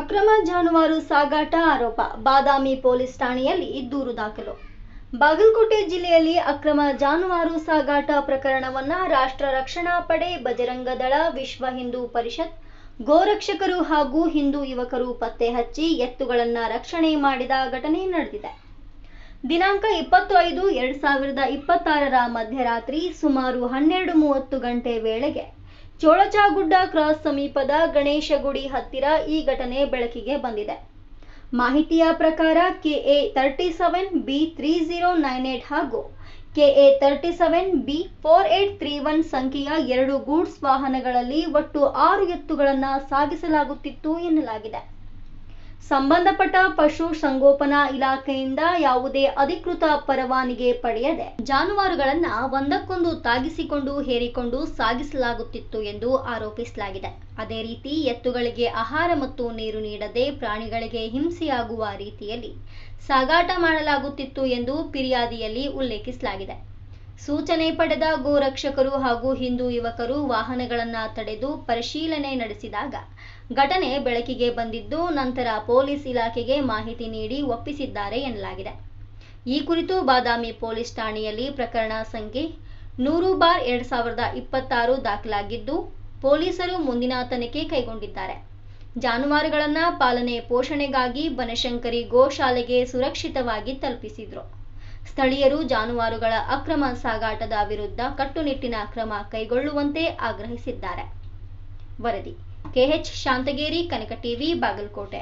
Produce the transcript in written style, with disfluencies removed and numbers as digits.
ಅಕ್ರಮ ಜಾನುವಾರು ಸಾಗಾಟ ಆರೋಪ ಬಾದಾಮಿ ಪೊಲೀಸ್ ಠಾಣೆಯಲ್ಲಿ ದೂರು ದಾಖಲು. ಬಾಗಲಕೋಟೆ ಜಿಲ್ಲೆಯಲ್ಲಿ ಅಕ್ರಮ ಜಾನುವಾರು ಸಾಗಾಟ ಪ್ರಕರಣವನ್ನ ರಾಷ್ಟ್ರ ರಕ್ಷಣಾ ಪಡೆ, ಬಜರಂಗ ದಳ, ವಿಶ್ವ ಹಿಂದೂ ಪರಿಷತ್, ಗೋರಕ್ಷಕರು ಹಾಗೂ ಹಿಂದೂ ಯುವಕರು ಪತ್ತೆ ಹಚ್ಚಿ ಎತ್ತುಗಳನ್ನು ರಕ್ಷಣೆ ಮಾಡಿದ ಘಟನೆ ನಡೆದಿದೆ. ದಿನಾಂಕ 20/5/2026 ಮಧ್ಯರಾತ್ರಿ ಸುಮಾರು 12:30 ಗಂಟೆ ವೇಳೆಗೆ ಚೋಳಚಾಗುಡ್ಡ ಕ್ರಾಸ್ ಸಮೀಪದ ಗಣೇಶ ಗುಡಿ ಹತ್ತಿರ ಈ ಘಟನೆ ಬೆಳಕಿಗೆ ಬಂದಿದೆ. ಮಾಹಿತಿಯ ಪ್ರಕಾರ KA 37B3098 ಹಾಗೂ KA 37B4831 ಸಂಖ್ಯೆಯ 2 ಗೂಡ್ಸ್ ವಾಹನಗಳಲ್ಲಿ ಒಟ್ಟು 6 ಎತ್ತುಗಳನ್ನು ಸಾಗಿಸಲಾಗುತ್ತಿತ್ತು ಎನ್ನಲಾಗಿದೆ. ಸಂಬಂಧಪಟ್ಟ ಪಶು ಸಂಗೋಪನಾ ಇಲಾಖೆಯಿಂದ ಯಾವುದೇ ಅಧಿಕೃತ ಪರವಾನಗಿ ಪಡೆಯದೆ ಜಾನುವಾರುಗಳನ್ನು ಒಂದಕ್ಕೊಂದು ತಾಗಿಸಿಕೊಂಡು ಹೇರಿಕೊಂಡು ಸಾಗಿಸಲಾಗುತ್ತಿತ್ತು ಎಂದು ಆರೋಪಿಸಲಾಗಿದೆ. ಅದೇ ರೀತಿ ಎತ್ತುಗಳಿಗೆ ಆಹಾರ ಮತ್ತು ನೀರು ನೀಡದೆ ಪ್ರಾಣಿಗಳಿಗೆ ಹಿಂಸೆಯಾಗುವ ರೀತಿಯಲ್ಲಿ ಸಾಗಾಟ ಮಾಡಲಾಗುತ್ತಿತ್ತು ಎಂದು ಫಿರ್ಯಾದಿಯಲ್ಲಿ ಉಲ್ಲೇಖಿಸಲಾಗಿದೆ. ಸೂಚನೆ ಪಡೆದ ಗೋರಕ್ಷಕರು ಹಾಗೂ ಹಿಂದೂ ಯುವಕರು ವಾಹನಗಳನ್ನು ತಡೆದು ಪರಿಶೀಲನೆ ನಡೆಸಿದಾಗ ಘಟನೆ ಬೆಳಕಿಗೆ ಬಂದಿದ್ದು, ನಂತರ ಪೊಲೀಸ್ ಇಲಾಖೆಗೆ ಮಾಹಿತಿ ನೀಡಿ ಒಪ್ಪಿಸಿದ್ದಾರೆ ಎನ್ನಲಾಗಿದೆ. ಈ ಕುರಿತು ಬಾದಾಮಿ ಪೊಲೀಸ್ ಠಾಣೆಯಲ್ಲಿ ಪ್ರಕರಣ ಸಂಖ್ಯೆ 100/2026 ದಾಖಲಾಗಿದ್ದು, ಪೊಲೀಸರು ಮುಂದಿನ ತನಿಖೆ ಕೈಗೊಂಡಿದ್ದಾರೆ. ಜಾನುವಾರುಗಳನ್ನು ಪಾಲನೆ ಪೋಷಣೆಗಾಗಿ ಬನಶಂಕರಿ ಗೋಶಾಲೆಗೆ ಸುರಕ್ಷಿತವಾಗಿ ತಲುಪಿಸಿದ್ರು. ಸ್ಥಳೀಯರು ಜಾನುವಾರುಗಳ ಅಕ್ರಮ ಸಾಗಾಟದ ವಿರುದ್ಧ ಕಟ್ಟುನಿಟ್ಟಿನ ಕ್ರಮ ಕೈಗೊಳ್ಳುವಂತೆ ಆಗ್ರಹಿಸಿದ್ದಾರೆ. ವರದಿ KH ಶಾಂತಗೇರಿ, ಕನಕ ಟಿವಿ, ಬಾಗಲಕೋಟೆ.